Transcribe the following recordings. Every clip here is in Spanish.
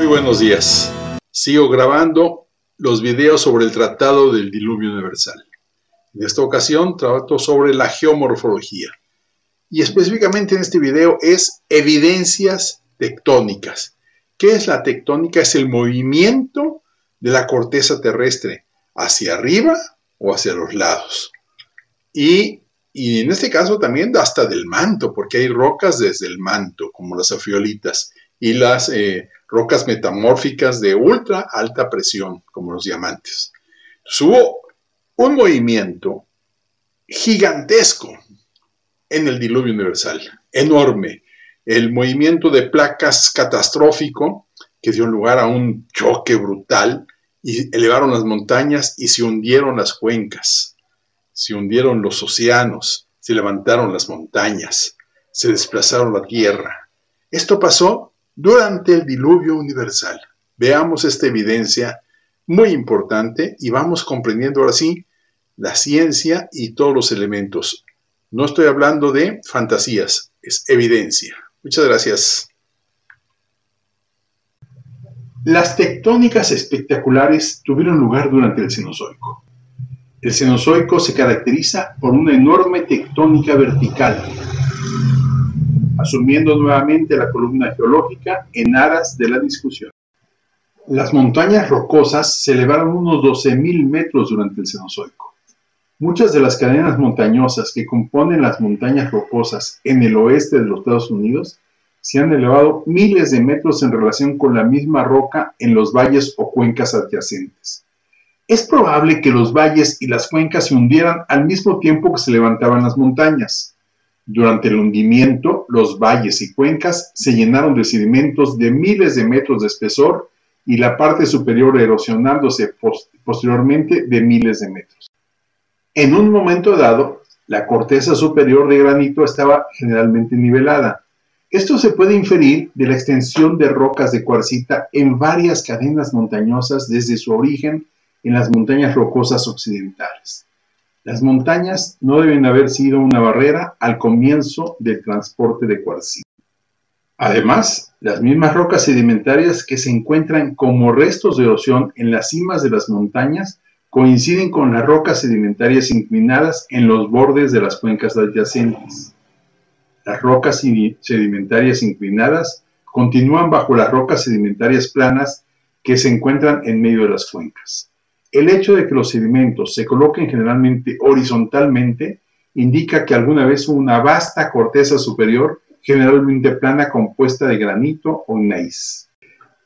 Muy buenos días. Sigo grabando los videos sobre el Tratado del Diluvio Universal. En esta ocasión trato sobre la geomorfología. Y específicamente en este video es evidencias tectónicas. ¿Qué es la tectónica? Es el movimiento de la corteza terrestre hacia arriba o hacia los lados. Y en este caso también hasta del manto, porque hay rocas desde el manto, como las afiolitas, y las rocas metamórficas de ultra alta presión, como los diamantes. Entonces, hubo un movimiento gigantesco en el diluvio universal, enorme. El movimiento de placas catastrófico que dio lugar a un choque brutal y elevaron las montañas y se hundieron las cuencas, se hundieron los océanos, se levantaron las montañas, se desplazaron la tierra. Esto pasó durante el diluvio universal. Veamos esta evidencia muy importante y vamos comprendiendo ahora sí la ciencia y todos los elementos. No estoy hablando de fantasías, es evidencia. Muchas gracias. Las tectónicas espectaculares tuvieron lugar durante el Cenozoico. El Cenozoico se caracteriza por una enorme tectónica vertical, asumiendo nuevamente la columna geológica en aras de la discusión. Las montañas rocosas se elevaron unos 12.000 metros durante el Cenozoico. Muchas de las cadenas montañosas que componen las montañas rocosas en el oeste de los Estados Unidos se han elevado miles de metros en relación con la misma roca en los valles o cuencas adyacentes. Es probable que los valles y las cuencas se hundieran al mismo tiempo que se levantaban las montañas. Durante el hundimiento, los valles y cuencas se llenaron de sedimentos de miles de metros de espesor y la parte superior erosionándose posteriormente de miles de metros. En un momento dado, la corteza superior de granito estaba generalmente nivelada. Esto se puede inferir de la extensión de rocas de cuarcita en varias cadenas montañosas desde su origen en las montañas rocosas occidentales. Las montañas no deben haber sido una barrera al comienzo del transporte de cuarcita. Además, las mismas rocas sedimentarias que se encuentran como restos de erosión en las cimas de las montañas coinciden con las rocas sedimentarias inclinadas en los bordes de las cuencas adyacentes. Las rocas sedimentarias inclinadas continúan bajo las rocas sedimentarias planas que se encuentran en medio de las cuencas. El hecho de que los sedimentos se coloquen generalmente horizontalmente indica que alguna vez hubo una vasta corteza superior, generalmente plana, compuesta de granito o gneiss.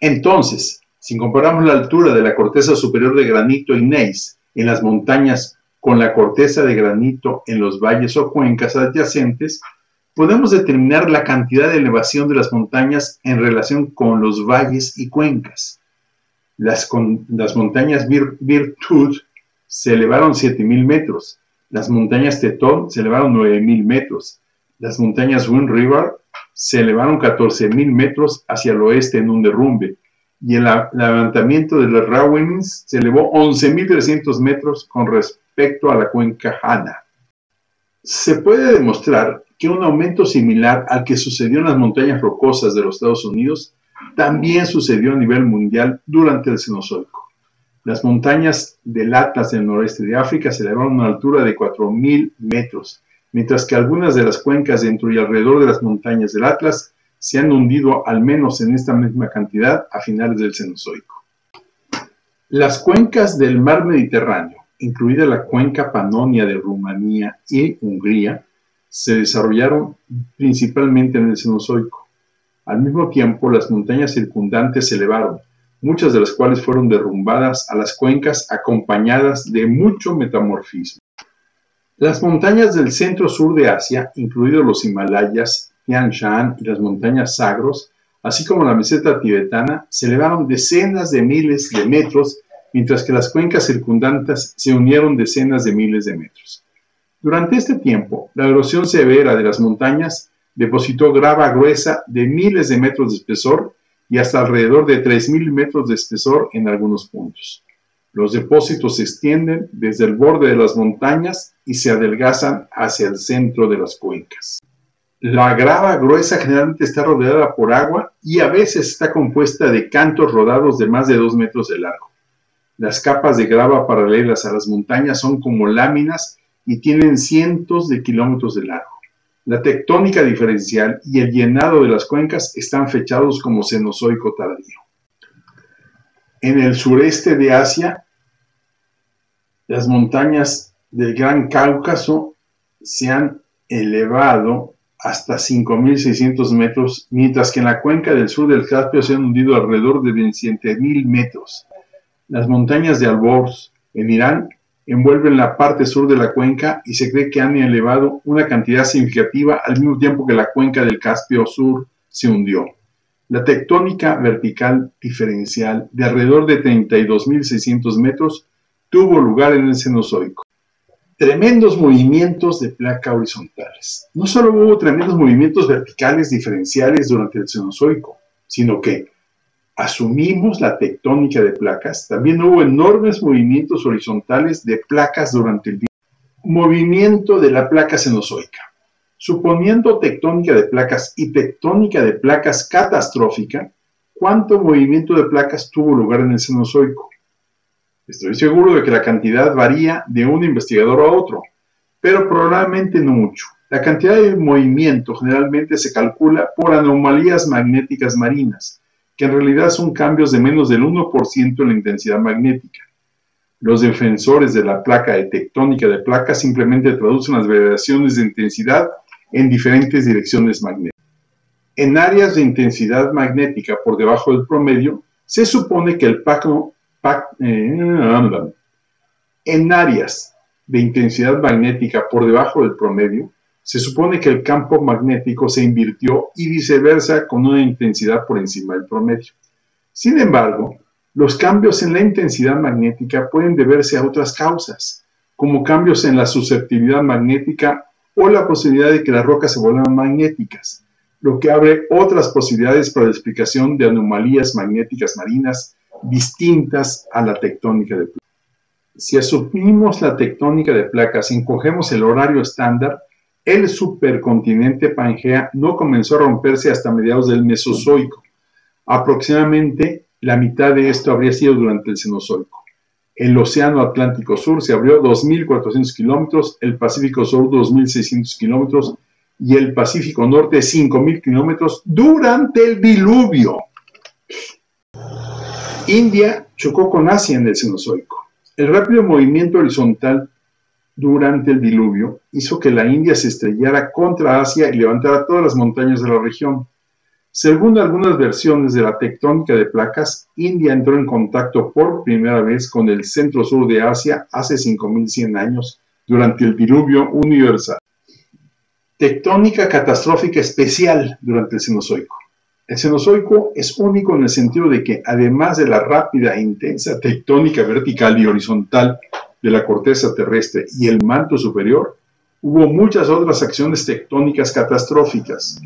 Entonces, si comparamos la altura de la corteza superior de granito y gneiss en las montañas con la corteza de granito en los valles o cuencas adyacentes, podemos determinar la cantidad de elevación de las montañas en relación con los valles y cuencas. Las montañas Virtud se elevaron 7.000 metros, las montañas Teton se elevaron 9.000 metros, las montañas Wind River se elevaron 14.000 metros hacia el oeste en un derrumbe, y el levantamiento de las Rawenins se elevó 11.300 metros con respecto a la cuenca Hanna. Se puede demostrar que un aumento similar al que sucedió en las montañas rocosas de los Estados Unidos también sucedió a nivel mundial durante el Cenozoico. Las montañas del Atlas del noreste de África se elevaron a una altura de 4.000 metros, mientras que algunas de las cuencas dentro y alrededor de las montañas del Atlas se han hundido al menos en esta misma cantidad a finales del Cenozoico. Las cuencas del mar Mediterráneo, incluida la cuenca Panonia de Rumanía y Hungría, se desarrollaron principalmente en el Cenozoico. Al mismo tiempo, las montañas circundantes se elevaron, muchas de las cuales fueron derrumbadas a las cuencas acompañadas de mucho metamorfismo. Las montañas del centro-sur de Asia, incluidos los Himalayas, Tian Shan y las montañas Zagros, así como la meseta tibetana, se elevaron decenas de miles de metros, mientras que las cuencas circundantes se unieron decenas de miles de metros. Durante este tiempo, la erosión severa de las montañas depositó grava gruesa de miles de metros de espesor y hasta alrededor de 3.000 metros de espesor en algunos puntos. Los depósitos se extienden desde el borde de las montañas y se adelgazan hacia el centro de las cuencas. La grava gruesa generalmente está rodeada por agua y a veces está compuesta de cantos rodados de más de 2 metros de largo. Las capas de grava paralelas a las montañas son como láminas y tienen cientos de kilómetros de largo. La tectónica diferencial y el llenado de las cuencas están fechados como Cenozoico tardío. En el sureste de Asia, las montañas del Gran Cáucaso se han elevado hasta 5.600 metros, mientras que en la cuenca del sur del Caspio se han hundido alrededor de 27.000 metros. Las montañas de Alborz, en Irán, envuelven la parte sur de la cuenca y se cree que han elevado una cantidad significativa al mismo tiempo que la cuenca del Caspio sur se hundió. La tectónica vertical diferencial de alrededor de 32.600 metros tuvo lugar en el Cenozoico. Tremendos movimientos de placa horizontales. No solo hubo tremendos movimientos verticales diferenciales durante el Cenozoico, sino que asumimos la tectónica de placas, también hubo enormes movimientos horizontales de placas durante el movimiento de la placa cenozoica. Suponiendo tectónica de placas y tectónica de placas catastrófica, ¿cuánto movimiento de placas tuvo lugar en el Cenozoico? Estoy seguro de que la cantidad varía de un investigador a otro, pero probablemente no mucho. La cantidad de movimiento generalmente se calcula por anomalías magnéticas marinas, que en realidad son cambios de menos del 1% en la intensidad magnética. Los defensores de la placa de tectónica de placas simplemente traducen las variaciones de intensidad en diferentes direcciones magnéticas. En áreas de intensidad magnética por debajo del promedio, se supone que en áreas de intensidad magnética por debajo del promedio, se supone que el campo magnético se invirtió y viceversa con una intensidad por encima del promedio. Sin embargo, los cambios en la intensidad magnética pueden deberse a otras causas, como cambios en la susceptibilidad magnética o la posibilidad de que las rocas se vuelvan magnéticas, lo que abre otras posibilidades para la explicación de anomalías magnéticas marinas distintas a la tectónica de placas. Si asumimos la tectónica de placas y encogemos el horario estándar, el supercontinente Pangea no comenzó a romperse hasta mediados del Mesozoico. Aproximadamente la mitad de esto habría sido durante el Cenozoico. El Océano Atlántico Sur se abrió 2.400 kilómetros, el Pacífico Sur 2.600 kilómetros y el Pacífico Norte 5.000 kilómetros durante el diluvio. India chocó con Asia en el Cenozoico. El rápido movimiento horizontal durante el diluvio hizo que la India se estrellara contra Asia y levantara todas las montañas de la región. Según algunas versiones de la tectónica de placas, India entró en contacto por primera vez con el centro-sur de Asia hace 5.100 años durante el diluvio universal. Tectónica catastrófica especial durante el Cenozoico. El Cenozoico es único en el sentido de que, además de la rápida e intensa tectónica vertical y horizontal de la corteza terrestre y el manto superior, hubo muchas otras acciones tectónicas catastróficas.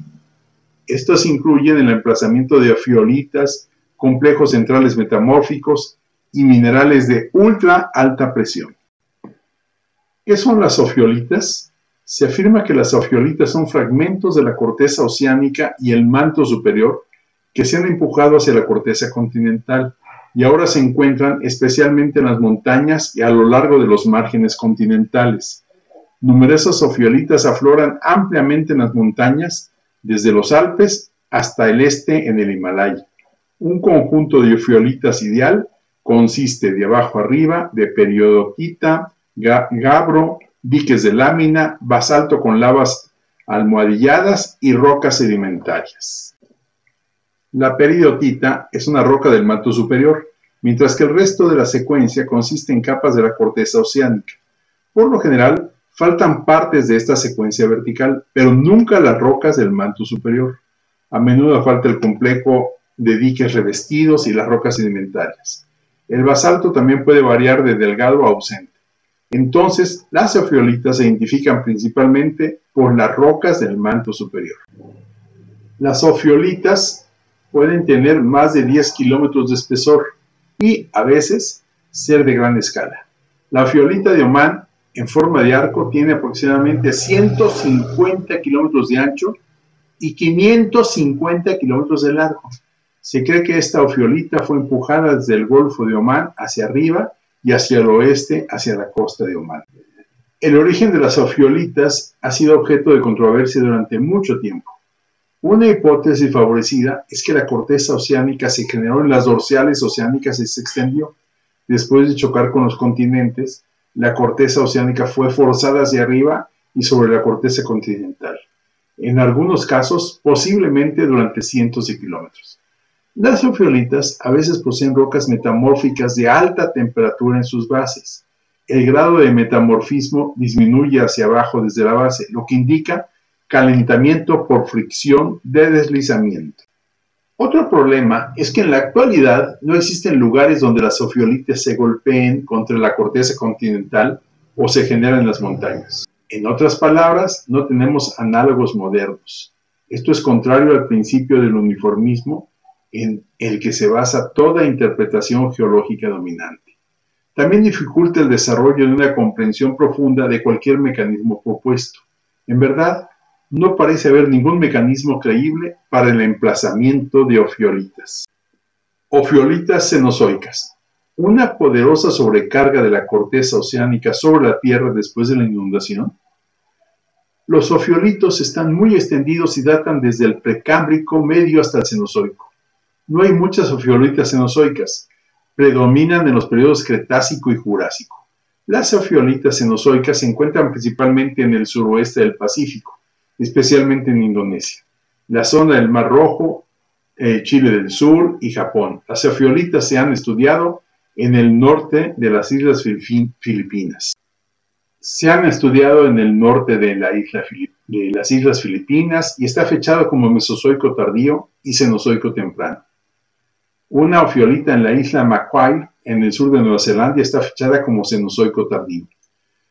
Estas incluyen el emplazamiento de ofiolitas, complejos centrales metamórficos y minerales de ultra alta presión. ¿Qué son las ofiolitas? Se afirma que las ofiolitas son fragmentos de la corteza oceánica y el manto superior que se han empujado hacia la corteza continental y ahora se encuentran especialmente en las montañas y a lo largo de los márgenes continentales. Numerosas ofiolitas afloran ampliamente en las montañas, desde los Alpes hasta el este en el Himalaya. Un conjunto de ofiolitas ideal consiste de abajo arriba de periodotita, gabro, diques de lámina, basalto con lavas almohadilladas y rocas sedimentarias. La peridotita es una roca del manto superior, mientras que el resto de la secuencia consiste en capas de la corteza oceánica. Por lo general, faltan partes de esta secuencia vertical, pero nunca las rocas del manto superior. A menudo falta el complejo de diques revestidos y las rocas sedimentarias. El basalto también puede variar de delgado a ausente. Entonces, las ofiolitas se identifican principalmente por las rocas del manto superior. Las ofiolitas pueden tener más de 10 kilómetros de espesor y, a veces, ser de gran escala. La ofiolita de Omán, en forma de arco, tiene aproximadamente 150 kilómetros de ancho y 550 kilómetros de largo. Se cree que esta ofiolita fue empujada desde el Golfo de Omán hacia arriba y hacia el oeste, hacia la costa de Omán. El origen de las ofiolitas ha sido objeto de controversia durante mucho tiempo. Una hipótesis favorecida es que la corteza oceánica se generó en las dorsales oceánicas y se extendió. Después de chocar con los continentes, la corteza oceánica fue forzada hacia arriba y sobre la corteza continental. En algunos casos, posiblemente durante cientos de kilómetros. Las ofiolitas a veces poseen rocas metamórficas de alta temperatura en sus bases. El grado de metamorfismo disminuye hacia abajo desde la base, lo que indica calentamiento por fricción de deslizamiento. Otro problema es que en la actualidad no existen lugares donde las ofiolitas se golpeen contra la corteza continental o se generan en las montañas. En otras palabras, no tenemos análogos modernos. Esto es contrario al principio del uniformismo en el que se basa toda interpretación geológica dominante. También dificulta el desarrollo de una comprensión profunda de cualquier mecanismo propuesto. En verdad, no parece haber ningún mecanismo creíble para el emplazamiento de ofiolitas. Ofiolitas cenozoicas. Una poderosa sobrecarga de la corteza oceánica sobre la Tierra después de la inundación. Los ofiolitos están muy extendidos y datan desde el Precámbrico medio hasta el Cenozoico. No hay muchas ofiolitas cenozoicas. Predominan en los periodos Cretácico y Jurásico. Las ofiolitas cenozoicas se encuentran principalmente en el suroeste del Pacífico, especialmente en Indonesia, la zona del Mar Rojo, Chile del Sur y Japón. Las ofiolitas se han estudiado en el norte de las Islas Filipinas. Se han estudiado en el norte de las Islas Filipinas y está fechado como Mesozoico tardío y Cenozoico temprano. Una ofiolita en la isla Macquarie, en el sur de Nueva Zelanda, está fechada como Cenozoico tardío.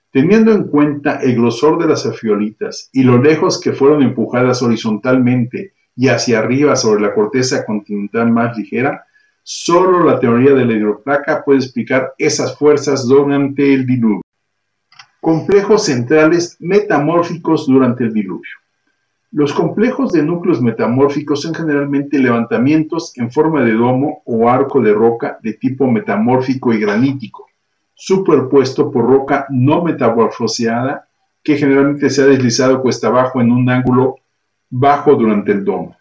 Teniendo en cuenta el grosor de las ofiolitas y lo lejos que fueron empujadas horizontalmente y hacia arriba sobre la corteza continental más ligera, solo la teoría de la hidroplaca puede explicar esas fuerzas durante el diluvio. Complejos centrales metamórficos durante el diluvio. Los complejos de núcleos metamórficos son generalmente levantamientos en forma de domo o arco de roca de tipo metamórfico y granítico, superpuesto por roca no metamorfoseada que generalmente se ha deslizado cuesta abajo en un ángulo bajo durante el domo.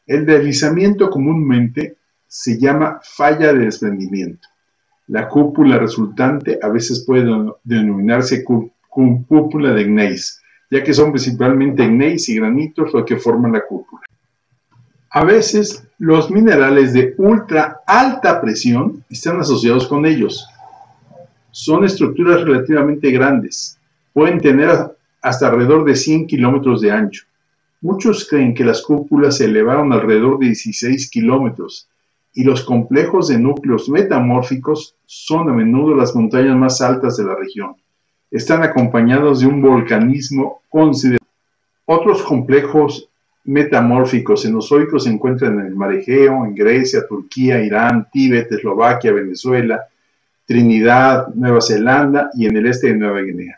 El deslizamiento comúnmente se llama falla de desprendimiento. La cúpula resultante a veces puede denominarse cúpula de gneiss, ya que son principalmente gneiss y granitos los que forman la cúpula. A veces, los minerales de ultra alta presión están asociados con ellos. Son estructuras relativamente grandes, pueden tener hasta alrededor de 100 kilómetros de ancho. Muchos creen que las cúpulas se elevaron alrededor de 16 kilómetros, y los complejos de núcleos metamórficos son a menudo las montañas más altas de la región. Están acompañados de un volcanismo considerable. Otros complejos metamórficos cenozoicos se encuentran en el Mar Egeo, en Grecia, Turquía, Irán, Tíbet, Eslovaquia, Venezuela, Trinidad, Nueva Zelanda y en el este de Nueva Guinea.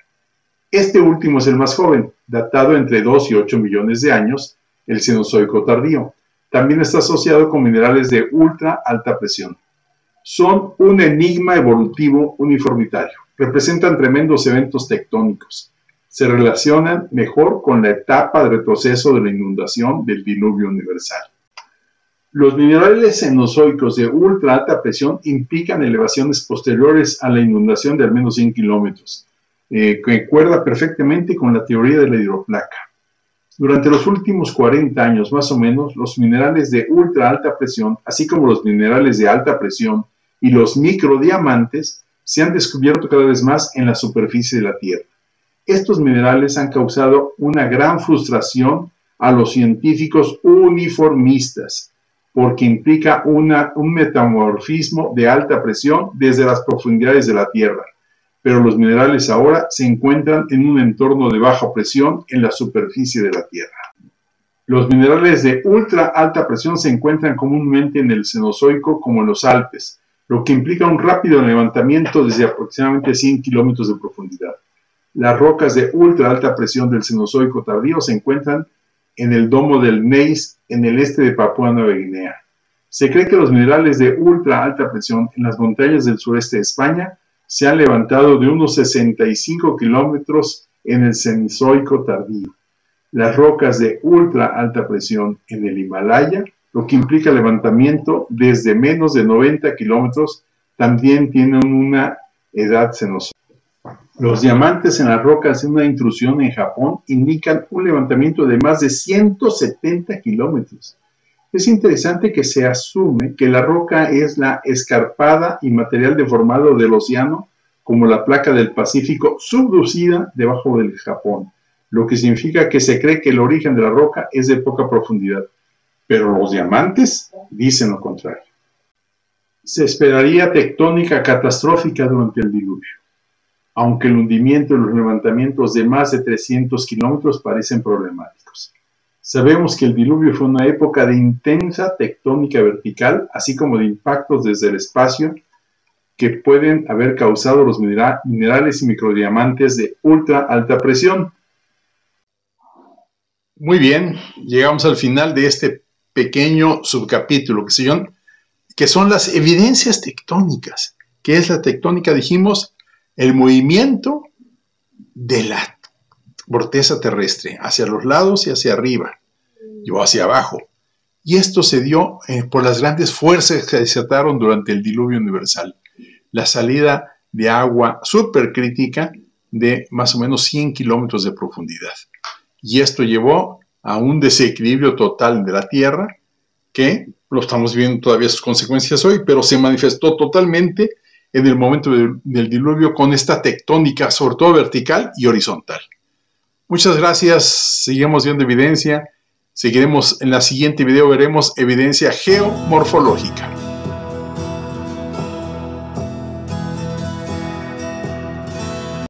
Este último es el más joven, datado entre 2 y 8 millones de años, el Cenozoico tardío. También está asociado con minerales de ultra alta presión. Son un enigma evolutivo uniformitario. Representan tremendos eventos tectónicos. Se relacionan mejor con la etapa de retroceso de la inundación del diluvio universal. Los minerales cenozoicos de ultra alta presión implican elevaciones posteriores a la inundación de al menos 100 kilómetros, que concuerda perfectamente con la teoría de la hidroplaca. Durante los últimos 40 años más o menos, los minerales de ultra alta presión, así como los minerales de alta presión y los microdiamantes, se han descubierto cada vez más en la superficie de la Tierra. Estos minerales han causado una gran frustración a los científicos uniformistas, porque implica un metamorfismo de alta presión desde las profundidades de la Tierra. Pero los minerales ahora se encuentran en un entorno de baja presión en la superficie de la Tierra. Los minerales de ultra alta presión se encuentran comúnmente en el Cenozoico como en los Alpes, lo que implica un rápido levantamiento desde aproximadamente 100 kilómetros de profundidad. Las rocas de ultra alta presión del Cenozoico tardío se encuentran en el domo del Neis, en el este de Papúa Nueva Guinea. Se cree que los minerales de ultra alta presión en las montañas del sureste de España se han levantado de unos 65 kilómetros en el Cenozoico tardío. Las rocas de ultra alta presión en el Himalaya, lo que implica levantamiento desde menos de 90 kilómetros, también tienen una edad cenozoica. Los diamantes en las rocas de una intrusión en Japón indican un levantamiento de más de 170 kilómetros. Es interesante que se asume que la roca es la escarpada y material deformado del océano, como la placa del Pacífico subducida debajo del Japón, lo que significa que se cree que el origen de la roca es de poca profundidad. Pero los diamantes dicen lo contrario. Se esperaría tectónica catastrófica durante el diluvio, aunque el hundimiento y los levantamientos de más de 300 kilómetros parecen problemáticos. Sabemos que el diluvio fue una época de intensa tectónica vertical, así como de impactos desde el espacio que pueden haber causado los minerales y microdiamantes de ultra alta presión. Muy bien, llegamos al final de este pequeño subcapítulo que son las evidencias tectónicas. ¿Qué es la tectónica? Dijimos, el movimiento de la corteza terrestre hacia los lados y hacia arriba, o hacia abajo. Y esto se dio por las grandes fuerzas que se desataron durante el diluvio universal. La salida de agua supercrítica de más o menos 100 kilómetros de profundidad. Y esto llevó a un desequilibrio total de la Tierra, que lo estamos viendo todavía sus consecuencias hoy, pero se manifestó totalmente en el momento del diluvio con esta tectónica, sobre todo vertical y horizontal. Muchas gracias, seguimos viendo evidencia, seguiremos en la siguiente video, veremos evidencia geomorfológica.